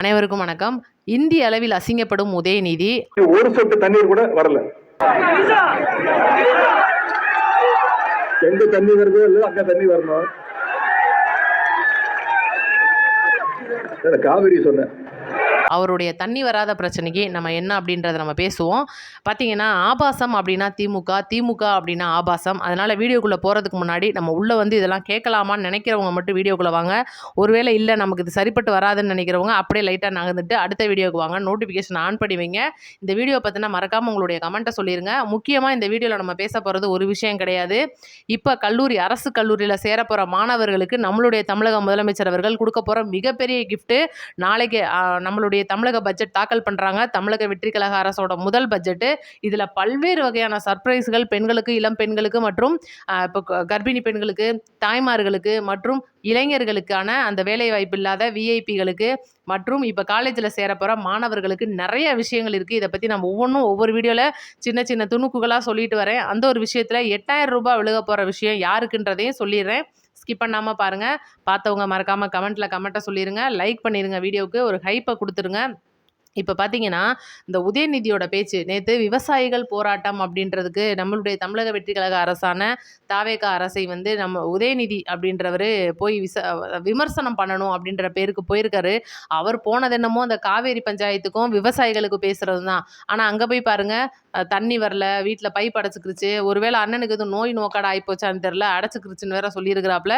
அனைவருக்கும் வணக்கம். இந்திய அளவில் அசிங்கப்படும் உதயநிதி ஒரு சொட்டு தண்ணீர் கூட வரல. எங்க தண்ணி வருதோ இல்ல அங்க தண்ணி வரணும். காவிரி சொன்னேன். அவருடைய தண்ணி வராத பிரச்சனைக்கு நம்ம என்ன அப்படின்றத நம்ம பேசுவோம். பார்த்தீங்கன்னா ஆபாசம் அப்படின்னா திமுக, திமுக அப்படின்னா ஆபாசம். அதனால் வீடியோக்குள்ளே போகிறதுக்கு முன்னாடி நம்ம உள்ளே வந்து இதெல்லாம் கேட்கலாமான்னு நினைக்கிறவங்க மட்டும் வீடியோக்குள்ளே வாங்க. ஒருவேளை இல்லை நமக்கு இது சரிப்பட்டு வராதுன்னு நினைக்கிறவங்க அப்படியே லைட்டாக நகர்ந்துட்டு அடுத்த வீடியோக்கு வாங்க. நோட்டிஃபிகேஷன் ஆன் பண்ணி வைங்க. இந்த வீடியோ பற்றினா மறக்காமல் உங்களுடைய கமெண்ட்டை சொல்லிடுங்க. முக்கியமாக இந்த வீடியோவில் நம்ம பேச போகிறது ஒரு விஷயம் கிடையாது. இப்போ அரசு கல்லூரியில் சேர போகிற மாணவர்களுக்கு நம்மளுடைய தமிழக முதலமைச்சர் அவர்கள் கொடுக்க போகிற மிகப்பெரிய கிஃப்ட்டு நாளைக்கு நம்மளுடைய தமிழக பட்ஜெட் தாக்கல் பண்ணுறாங்க. தமிழக வெற்றி கழக அரசோட முதல் பட்ஜெட்டு. இதில் பல்வேறு வகையான சர்ப்ரைஸ்கள் பெண்களுக்கு, இளம் பெண்களுக்கு மற்றும் இப்போ கர்ப்பிணி பெண்களுக்கு, தாய்மார்களுக்கு மற்றும் இளைஞர்களுக்கான அந்த வேலைவாய்ப்பு இல்லாத விஐபிகளுக்கு மற்றும் இப்போ காலேஜில் சேரப்போகிற மாணவர்களுக்கு நிறைய விஷயங்கள் இருக்குது. இதை பற்றி நம்ம ஒவ்வொரு வீடியோவில் சின்ன சின்ன துணுக்குகளாக சொல்லிட்டு வரேன். அந்த ஒரு விஷயத்தில் 8000 ரூபாய் விழுக போகிற விஷயம் யாருக்குன்றதையும் சொல்லிடுறேன். ஸ்கிப் பண்ணாமல் பாருங்கள். பார்த்தவங்க மறக்காமல் கமெண்ட்டை சொல்லிடுங்க. லைக் பண்ணிடுங்க. வீடியோவுக்கு ஒரு ஹைப்பை கொடுத்துருங்க. இப்போ பார்த்தீங்கன்னா இந்த உதயநிதியோட பேச்சு நேற்று விவசாயிகள் போராட்டம் அப்படின்றதுக்கு நம்மளுடைய தமிழக வெற்றி கழக அரசான தாவேகா அரசை வந்து நம்ம உதயநிதி அப்படின்றவர் போய் விமர்சனம் பண்ணணும் அப்படின்ற பேருக்கு போயிருக்காரு. அவர் போனது என்னமோ அந்த காவேரி பஞ்சாயத்துக்கும் விவசாயிகளுக்கு பேசுகிறது தான். ஆனால் அங்கே போய் பாருங்கள், தண்ணி வரல, வீட்டில் பைப் அடைச்சிக்கிருச்சு, ஒருவேளை அண்ணனுக்கு எதுவும் நோய் நோக்காட ஆகிப்போச்சான்னு தெரில, அடைச்சிக்கிருச்சுன்னு வேற சொல்லியிருக்கிறாப்புல.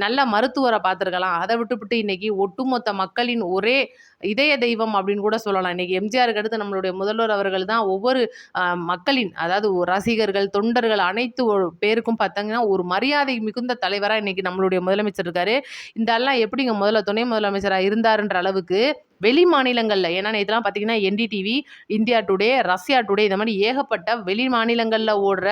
நல்ல மருத்துவரை பார்த்துருக்கலாம். அதை விட்டுவிட்டு இன்னைக்கு ஒட்டுமொத்த மக்களின் ஒரே இதய தெய்வம் அப்படின்னு கூட சொல்லலாம். இன்னைக்கு எம்ஜிஆருக்கு அடுத்து நம்மளுடைய முதல்வர் அவர்கள் தான் ஒவ்வொரு மக்களின், அதாவது ரசிகர்கள், தொண்டர்கள் அனைத்து பேருக்கும் பார்த்தாங்கன்னா ஒரு மரியாதை மிகுந்த தலைவராக இன்னைக்கு நம்மளுடைய முதலமைச்சர் இருக்காரு. இந்த எல்லாம் எப்படிங்க முதல்ல துணை முதலமைச்சராக இருந்தாருன்ற அளவுக்கு வெளி மாநிலங்களில், ஏன்னா இதெல்லாம் பார்த்தீங்கன்னா NDTV, India today, Russia today, இந்த மாதிரி ஏகப்பட்ட வெளி மாநிலங்களில் ஓடுற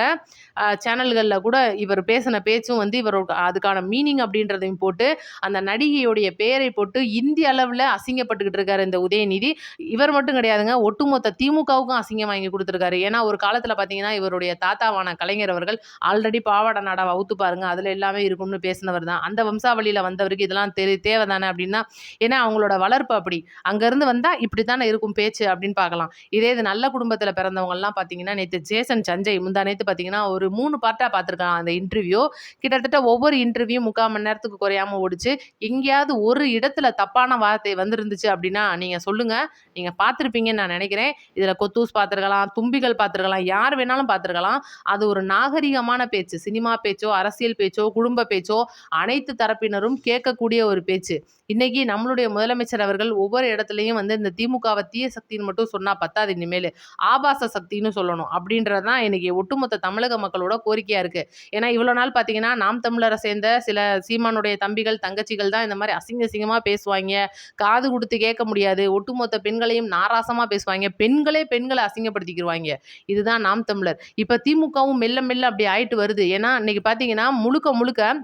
சேனல்களில் கூட இவர் பேசின பேச்சும் வந்து இவரோட அதுக்கான மீனிங் அப்படின்றதையும் போட்டு அந்த நடிகையுடைய பெயரை போட்டு இந்திய அளவில் அசிங்கப்பட்டுக்கிட்டு இருக்காரு இந்த உதயநிதி. இவர் மட்டும் கிடையாதுங்க, ஒட்டுமொத்த திமுகவுக்கும் அசிங்கம் வாங்கி கொடுத்துருக்காரு. ஏன்னா ஒரு காலத்தில் பார்த்தீங்கன்னா இவருடைய தாத்தாவான கலைஞர் அவர்கள் ஆல்ரெடி பாவாடை நாடாவை அவுத்து பாருங்க அதில் எல்லாமே இருக்கும்னு பேசினவர் தான். அந்த வம்சாவளியில் வந்தவருக்கு இதெல்லாம் தேவை தானே அப்படின்னா, ஏன்னா அவங்களோட வளர்ப்பு அப்படி, அங்கேருந்து வந்தால் இப்படி தானே இருக்கும் பேச்சு அப்படின்னு பார்க்கலாம். இதே இது நல்ல குடும்பத்தில் பிறந்தவங்கலாம் பார்த்தீங்கன்னா நேற்று ஜேசன் சஞ்சய் முந்தா நேற்று பார்த்தீங்கன்னா ஒரு 3 பார்ட்டாக பார்த்துருக்காங்க அந்த இன்டர்வியூ. கிட்டத்தட்ட ஒவ்வொரு இன்டர்வியூ 3/4 மணி நேரத்துக்கு குறையாமல் ஓடிச்சு. எங்கேயாவது ஒரு இடத்துல தப்பான வார்த்தை வந்துருந்துச்சு அப்படின்னா நீங்கள் சொல்லுங்கள், நீங்கள் பார்த்துருப்பீங்கன்னு நான் நினைக்கிறேன். இதில் கொத்தூஸ் பார்த்துருக்கலாம், தும்பிகள் பார்த்துருக்கலாம், யார் வேணாலும் பார்த்துருக்கலாம். அது ஒரு நாகரிகமான பேச்சு. சினிமா பேச்சோ, அரசியல் பேச்சோ, குடும்ப பேச்சோ அனைத்து தரப்பினரும் கேட்கக்கூடிய ஒரு பேச்சு. இன்னைக்கு நம்மளுடைய முதலமைச்சர் அவர்கள் ஒவ்வொரு இடத்துலையும் வந்து இந்த திமுகவை தீய சக்தின்னு மட்டும் சொன்னால் பத்தாது, இனிமேல் ஆபாச சக்தின்னு சொல்லணும் அப்படின்றது தான் இன்னைக்கு ஒட்டுமொத்த தமிழக மக்களோட கோரிக்கையாக இருக்குது. ஏன்னா இவ்வளோ நாள் பார்த்தீங்கன்னா நாம் தமிழரை சேர்ந்த சில சீமானுடைய தம்பிகள் தங்கச்சிகள் தான் இந்த மாதிரி அசிங்கமாக பேசுவாங்க, காது கொடுத்து கேட்க முடியாது, ஒட்டுமொத்த பெண்களையும் நாராசமாக பேசுவாங்க, பெண்களை அசிங்கப்படுத்திக்கிடுவாங்க. இதுதான் நாம் தமிழர். இப்போ திமுகவும் மெல்ல மெல்ல அப்படி ஆயிட்டு வருது. ஏன்னா இன்னைக்கு பார்த்தீங்கன்னா முழுக்க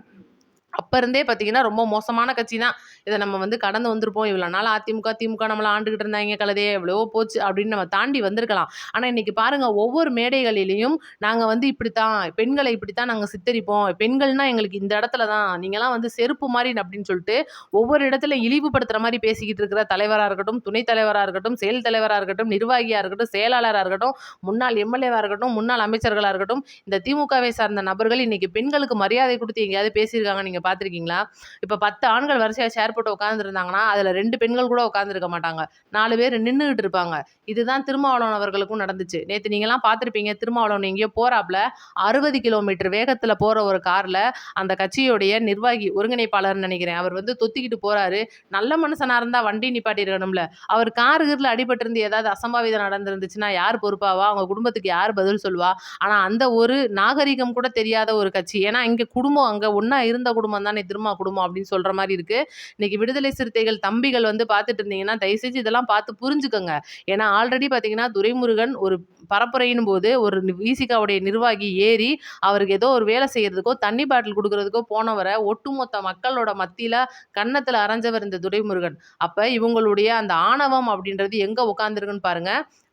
அப்போ இருந்தே பார்த்தீங்கன்னா ரொம்ப மோசமான கட்சி தான். இதை நம்ம வந்து கடந்து வந்திருப்போம். இவ்வளோ நாள் திமுக நம்மளை ஆண்டுகிட்டு இருந்தாங்க, கலதையே எவ்வளோ போச்சு அப்படின்னு நம்ம தாண்டி வந்திருக்கலாம். ஆனால் இன்னைக்கு பாருங்கள், ஒவ்வொரு மேடைகளிலையும் நாங்கள் வந்து இப்படித்தான் பெண்களை இப்படித்தான் நாங்கள் சித்தரிப்போம், பெண்கள்னா எங்களுக்கு இந்த இடத்துல தான், நீங்களாம் வந்து செருப்பு மாதிரி அப்படின்னு சொல்லிட்டு ஒவ்வொரு இடத்துல இழிவுபடுத்துகிற மாதிரி பேசிக்கிட்டு இருக்கிற தலைவராக இருக்கட்டும், துணைத் தலைவராக இருக்கட்டும், செயல் தலைவராக இருக்கட்டும், நிர்வாகியாக இருக்கட்டும், செயலாளராக இருக்கட்டும், முன்னாள் எம்எல்ஏவாக இருக்கட்டும், முன்னாள் அமைச்சர்களாக இருக்கட்டும், இந்த திமுகவை சார்ந்த நபர்கள் இன்னைக்கு பெண்களுக்கு மரியாதை கொடுத்து எங்கேயாவது பேசியிருக்காங்க நீங்கள் பார்த்துருக்கீங்களா? இப்போ 10 ஆண்கள் வரிசையாக ஷேர் போட்டு உட்காந்துருந்தாங்கன்னா அதில் 2 பெண்கள் கூட உட்காந்துருக்க மாட்டாங்க, 4 பேர் நின்றுகிட்டு இருப்பாங்க. இதுதான் திருமாவளவன் அவர்களுக்கும் நடந்துச்சு. நேற்று நீங்களாம் பார்த்துருப்பீங்க, திருமாவளவன் எங்கேயோ போறாப்புல 60 கிலோமீட்டர் வேகத்தில் போகிற ஒரு காரில் அந்த கட்சியுடைய நிர்வாகி ஒருங்கிணைப்பாளர்னு நினைக்கிறேன், அவர் வந்து தொத்திக்கிட்டு போகிறாரு. நல்ல மனுஷனாக இருந்தால் வண்டி நிப்பாட்டிருக்கணும்ல. அவர் காருகிரில் அடிபட்டிருந்து ஏதாவது அசம்பாவிதம் நடந்துருந்துச்சுன்னா யார் பொறுப்பாவா? அவங்க குடும்பத்துக்கு யார் பதில் சொல்வா? ஆனால் அந்த ஒரு நாகரிகம் கூட தெரியாத ஒரு கட்சி. ஏன்னா இங்கே குடும்பம் அங்கே ஒன்றா இருந்த குடும்பம் தானே திருமா குடும்பம் அப்படின்னு சொல்கிற மாதிரி இருக்குது. இன்னைக்கு விடுதலை சிறுத்தைகள் தம்பிகள் வந்து பார்த்துட்டு இருந்தீங்கன்னா தயவுசெய்து இதெல்லாம் பார்த்து புரிஞ்சுக்கோங்க. ஏன்னா ஆல்ரெடி பார்த்தீங்கன்னா துரைமுருகன் ஒரு பரப்புரையின் போது ஒரு விசிகாவுடைய நிர்வாகி ஏறி அவருக்கு ஏதோ ஒரு வேலை செய்யறதுக்கோ தண்ணி பாட்டில் கொடுக்கறதுக்கோ போனவரை ஒட்டுமொத்த மக்களோட மத்தியில் கன்னத்தில் அரைஞ்சவர் இந்த துரைமுருகன். அப்போ இவங்களுடைய அந்த ஆணவம் அப்படின்றது எங்கே உட்காந்துருக்குன்னு பாருங்க.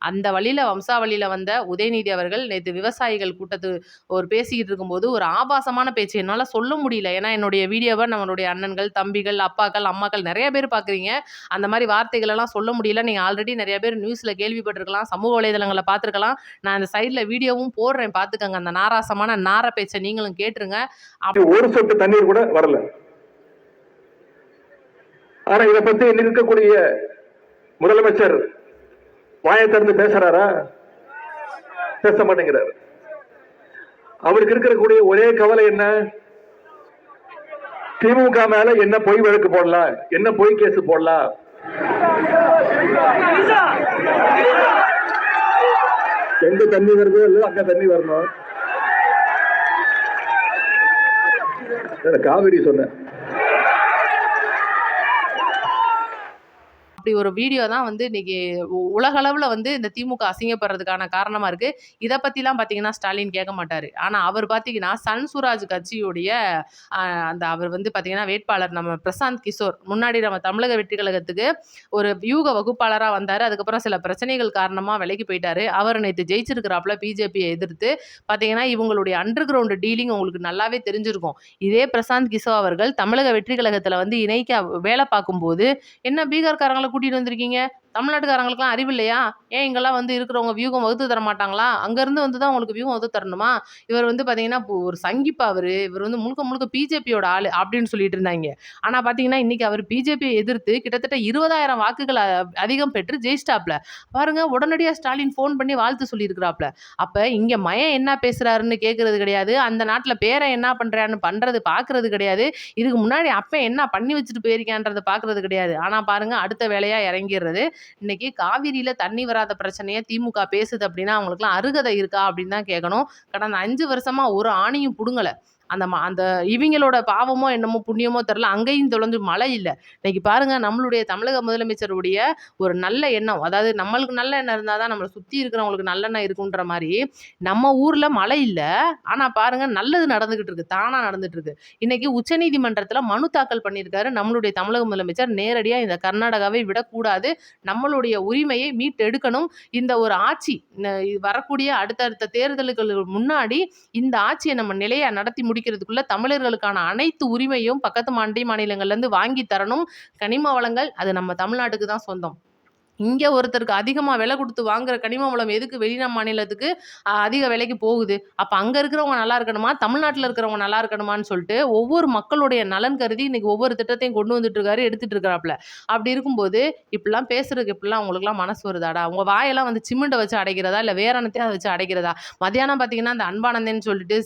அந்த வழியில் வம்சாவளியில் வந்த உதயநிதி அவர்கள் நேற்று விவசாயிகள் ஒரு பேசிக்கிட்டு இருக்கும்போது ஒரு ஆபாசமான பேச்சு என்னால் சொல்ல முடியல. ஏன்னா என்னுடைய வீடியோவை நம்மளுடைய அண்ணன்கள், தம்பிகள், அப்பாக்கள், அம்மாக்கள் நிறைய பேர் பார்க்குறீங்க. அந்த மாதிரி வார்த்தைகளெல்லாம் சொல்ல முடியல. நீங்கள் ஆல்ரெடி நிறைய பேர் நியூஸில் கேள்விப்பட்டிருக்கலாம், சமூக வலைதளங்களில் பார்த்துருக்கலாம். நான் அந்த சைடில் வீடியோவும் போடுறேன், பார்த்துக்கங்க. அந்த நாராசமான நார பேச்சை நீங்களும் கேட்டுருங்க. ஒரு சொட்டு தண்ணீர் கூட வரல. ஆனா இதை பத்தி இருக்கக்கூடிய முதலமைச்சர் வாயை திறந்து பேசுறாரா? பேச மாட்டேங்கிறார். அவருக்கு இருக்கக்கூடிய ஒரே கவலை என்ன? திமுக மேல என்ன பொய் வழக்கு போடலாம், என்ன பொய் கேஸ் போடலாம். எங்க தண்ணி வருதோ இல்ல அங்க தண்ணி வரணும். காவிரி சொன்ன அப்படி ஒரு வீடியோ தான் வந்து இன்னைக்கு உலகளவில் வந்து இந்த திமுக அசிங்கப்படுறதுக்கான காரணமாக இருக்குது. இதை பற்றிலாம் பார்த்தீங்கன்னா ஸ்டாலின் கேட்க மாட்டார். ஆனால் அவர் பார்த்தீங்கன்னா சன்சுராஜ் கட்சியுடைய அவர் வந்து பார்த்தீங்கன்னா வேட்பாளர் நம்ம பிரசாந்த் கிஷோர் முன்னாடி நம்ம தமிழக வெற்றி கழகத்துக்கு ஒரு வியூக வகுப்பாளராக வந்தார். அதுக்கப்புறம் சில பிரச்சனைகள் காரணமாக விலைக்கு போயிட்டார். அவர் நேற்று ஜெயிச்சிருக்கிறாப்புல பிஜேபியை எதிர்த்து. பார்த்தீங்கன்னா இவங்களுடைய அண்டர் கிரவுண்டு டீலிங் உங்களுக்கு நல்லாவே தெரிஞ்சிருக்கும். இதே பிரசாந்த் கிஷோர் அவர்கள் தமிழக வெற்றி கழகத்தில் வந்து இணைக்க வேலை பார்க்கும்போது என்ன பீகார்காரங்களை கூட்டிட்டு வந்திருக்கீங்க, தமிழ்நாட்டுக்காரங்களுக்குலாம் அறிவு இல்லையா, ஏன் இங்கெல்லாம் வந்து இருக்கிறவங்க வியூகம் வகுத்து தர மாட்டாங்களா, அங்கேருந்து வந்து தான் உங்களுக்கு வியூகம் வகுத்து தரணுமா, இவர் வந்து பார்த்தீங்கன்னா ஒரு சங்கிப்பா, இவர் வந்து முழுக்க முழுக்க பிஜேபியோட ஆள் அப்படின்னு சொல்லிட்டு இருந்தாங்க. ஆனால் பார்த்தீங்கன்னா இன்னைக்கு அவர் பிஜேபியை எதிர்த்து கிட்டத்தட்ட 20,000 வாக்குகள் அதிகம் பெற்று ஜெயிஸ்டாப்ல பாருங்க. உடனடியாக ஸ்டாலின் ஃபோன் பண்ணி வாழ்த்து சொல்லியிருக்கிறாப்ல. அப்போ இங்கே மயன் என்ன பேசுறாருன்னு கேட்கறது கிடையாது, அந்த நாட்டில் பேரை என்ன பண்ணுறான்னு பார்க்கறது கிடையாது, இதுக்கு முன்னாடி அப்போ என்ன பண்ணி வச்சுட்டு போயிருக்கான்றதை பார்க்கறது கிடையாது. ஆனால் பாருங்க அடுத்த வேலையாக இறங்கிடுறது. இன்னைக்கு காவிரியில தண்ணி வராத பிரச்சனையை திமுக பேசுது அப்படின்னா அவங்களுக்குலாம் அருகதை இருக்கா அப்படின்னு தான் கேட்கணும். கடந்த 5 வருஷமா ஒரு ஆணியும் புடுங்கலை. அந்த இவங்களோட பாவமோ என்னமோ புண்ணியமோ தெரில, அங்கேயும் தொலைஞ்சு மழை இல்லை. இன்னைக்கு பாருங்க நம்மளுடைய தமிழக முதலமைச்சருடைய ஒரு நல்ல எண்ணம், அதாவது நம்மளுக்கு நல்ல எண்ணம் இருந்தால் தான் நம்மளை சுற்றி இருக்கிறவங்களுக்கு நல்லெண்ணம் இருக்குன்ற மாதிரி நம்ம ஊரில் மழை இல்லை. ஆனால் பாருங்க நல்லது நடந்துகிட்டு இருக்கு, தானாக நடந்துட்டு இருக்கு. இன்னைக்கு உச்சநீதிமன்றத்தில் மனு தாக்கல் பண்ணியிருக்காரு நம்மளுடைய தமிழக முதலமைச்சர். நேரடியாக இந்த கர்நாடகாவை விடக்கூடாது, நம்மளுடைய உரிமையை மீட்டெடுக்கணும். இந்த ஒரு ஆட்சி வரக்கூடிய அடுத்தடுத்த தேர்தலுக்கு முன்னாடி இந்த ஆட்சியை நம்ம நிலையா நடத்தி முடிக்கிறதுக்குள்ள தமிழர்களுக்கான அனைத்து உரிமையும் பக்கத்து மாநிலங்கள்ல இருந்து வாங்கி தரணும். கனிம வளங்கள் அது நம்ம தமிழ்நாட்டுக்கு தான் சொந்தம். இங்கே ஒருத்தருக்கு அதிகமாக விலை கொடுத்து வாங்குற கனிம வளம் எதுக்கு மாநிலத்துக்கு அதிக விலைக்கு போகுது? அப்போ அங்கே இருக்கிறவங்க நல்லா இருக்கணுமா, தமிழ்நாட்டில் இருக்கிறவங்க நல்லா இருக்கணுமான்னு சொல்லிட்டு ஒவ்வொரு மக்களுடைய நலன் கருதி இன்னைக்கு ஒவ்வொரு திட்டத்தையும் கொண்டு வந்துட்டு இருக்காரு, எடுத்துட்டு இருக்கிறாப்புல. அப்படி இருக்கும்போது இப்படிலாம் பேசுறதுக்கு இப்படிலாம் உங்களுக்குலாம் மனசு வருதாடா? உங்கள் வாயெல்லாம் வந்து சிமெண்ட்டை வச்சு அடைக்கிறதா இல்லை வேற என்னத்தையும் வச்சு அடைக்கிறதா? மத்தியானம் பார்த்தீங்கன்னா அந்த அன்பானந்தேன்னு சொல்லிட்டு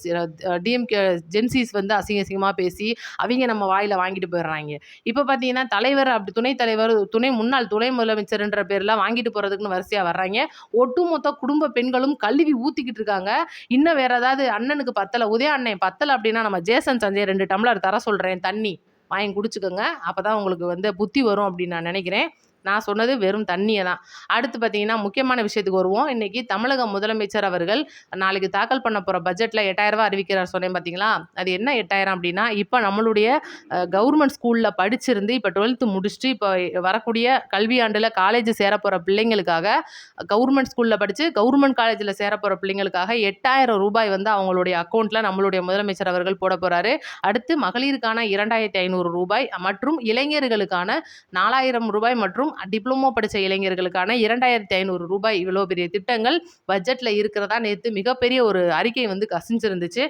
டிஎம்கே ஜென்சிஸ் வந்து அசிங்கமாக பேசி அவங்க நம்ம வாயில் வாங்கிட்டு போயிடுறாங்க. இப்போ பார்த்தீங்கன்னா தலைவர், அப்படி துணைத் தலைவர், முன்னாள் துணை முதலமைச்சர்ன்ற பேர்லாம் வாங்கிட்டு போறதுக்குன்னு வரிசையா வர்றாங்க. ஒட்டுமொத்த குடும்ப பெண்களும் கல்வி ஊத்திக்கிட்டு இருக்காங்க. இன்னும் வேற ஏதாவது அண்ணனுக்கு பத்தல, உதய அண்ணன் பத்தல அப்படின்னா நம்ம ஜேசன் சஞ்சய் 2 டம்ளர் தர சொல்றேன், தண்ணி வாங்கி குடிச்சுக்கோங்க. அப்பதான் உங்களுக்கு வந்து புத்தி வரும் அப்படின்னு நான் நினைக்கிறேன். நான் சொன்னது வெறும் தண்ணியை தான். அடுத்து பார்த்தீங்கன்னா முக்கியமான விஷயத்துக்கு வருவோம். இன்றைக்கி தமிழக முதலமைச்சர் அவர்கள் நாளைக்கு தாக்கல் பண்ண போகிற பட்ஜெட்டில் 8,000 ரூபா அறிவிக்கிறார் சொன்னேன் பார்த்தீங்களா? அது என்ன 8,000 அப்படின்னா, இப்போ நம்மளுடைய கவர்மெண்ட் ஸ்கூலில் படிச்சிருந்து இப்போ 12th முடிச்சுட்டு இப்போ வரக்கூடிய கல்வியாண்டில் காலேஜ் சேர போகிற பிள்ளைங்களுக்காக, கவர்மெண்ட் ஸ்கூலில் படித்து கவர்மெண்ட் காலேஜில் சேர போகிற பிள்ளைங்களுக்காக 8,000 ரூபாய் வந்து அவங்களுடைய அக்கௌண்ட்டில் நம்மளுடைய முதலமைச்சர் அவர்கள் போட போகிறாரு. அடுத்து மகளிருக்கான 2,500 ரூபாய் மற்றும் இளைஞர்களுக்கான 4,000 ரூபாய் மற்றும் டிப்ளமோ படித்த இளைஞர்களுக்கான 2,500 ரூபாய், இவ்வளோ பெரிய திட்டங்கள் பட்ஜெட்டில் இருக்கிறதா நேற்று மிகப்பெரிய ஒரு அறிக்கை வந்து கசிஞ்சிருந்துச்சு.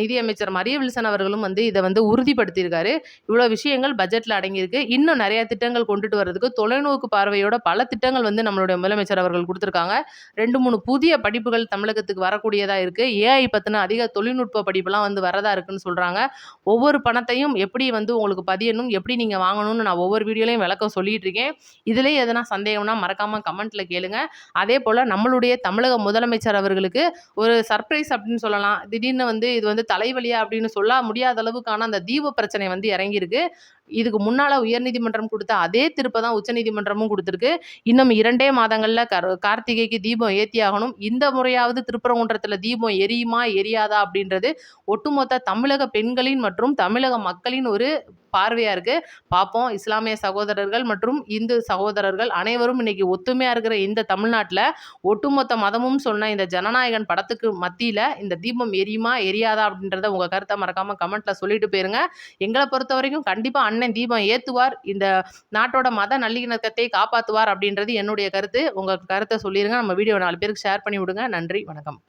நிதியமைச்சர் மரிய வில்சன் அவர்களும் வந்து இதை வந்து உறுதிப்படுத்தியிருக்காரு. இவ்வளோ விஷயங்கள் பட்ஜெட்டில் அடங்கியிருக்கு. இன்னும் நிறைய திட்டங்கள் கொண்டுட்டு வர்றதுக்கு தொலைநோக்கு பார்வையோட பல திட்டங்கள் வந்து நம்மளுடைய முதலமைச்சர் அவர்கள் கொடுத்துருக்காங்க. 2-3 புதிய படிப்புகள் தமிழகத்துக்கு வரக்கூடியதாக இருக்குது. ஏஐ பற்றின அதிக தொழில்நுட்ப படிப்புலாம் வந்து வரதா இருக்குன்னு சொல்கிறாங்க. ஒவ்வொரு பணத்தையும் எப்படி வந்து உங்களுக்கு பதியணும், எப்படி நீங்கள் வாங்கணும்னு நான் ஒவ்வொரு வீடியோலையும் விளக்கம் சொல்லிட்டு இருக்கேன். இதிலே எதனா சந்தேகம்னா மறக்காமல் கமெண்ட்டில் கேளுங்க. அதே போல் நம்மளுடைய தமிழக முதலமைச்சர் அவர்களுக்கு ஒரு சர்ப்ரைஸ் அப்படின்னு சொல்லலாம். திடீர்னு வந்து இது வந்து தலைவலியா அப்படின்னு சொல்ல முடியாத அளவுக்கான அந்த தீப பிரச்சனை வந்து இறங்கியிருக்கு. இதுக்கு முன்னால உயர்நீதிமன்றம் கொடுத்த அதே தீர்ப்பை தான் உச்சநீதிமன்றமும் கொடுத்துருக்கு. இன்னும் 2 மாதங்கள்ல கார்த்திகைக்கு தீபம் ஏத்தி ஆகணும். இந்த முறையாவது திருப்பரங்குன்றத்துல தீபம் எரியுமா எரியாதா அப்படின்றது ஒட்டுமொத்த தமிழக பெண்களின் மற்றும் தமிழக மக்களின் ஒரு பார்வையா இருக்கு. பார்ப்போம். இஸ்லாமிய சகோதரர்கள் மற்றும் இந்து சகோதரர்கள் அனைவரும் இன்னைக்கு ஒத்துமையா இருக்கிற இந்த தமிழ்நாட்டுல ஒட்டுமொத்த மதமும் சொன்ன இந்த ஜனநாயகன் படத்துக்கு மத்தியில இந்த தீபம் எரியுமா எரியாதா அப்படின்றத உங்க கருத்தை மறக்காம கமெண்ட்ல சொல்லிட்டு போயிருங்க. எங்களை பொறுத்த வரைக்கும் கண்டிப்பா அண்ணன் தீபம் ஏத்துவார். இந்த நாட்டோட மத நல்லிணக்கத்தை காப்பாத்துவார் அப்படின்றது என்னுடைய கருத்து. உங்க கருத்தை சொல்லிருங்க. நம்ம வீடியோ 4 பேருக்கு ஷேர் பண்ணி விடுங்க. நன்றி, வணக்கம்.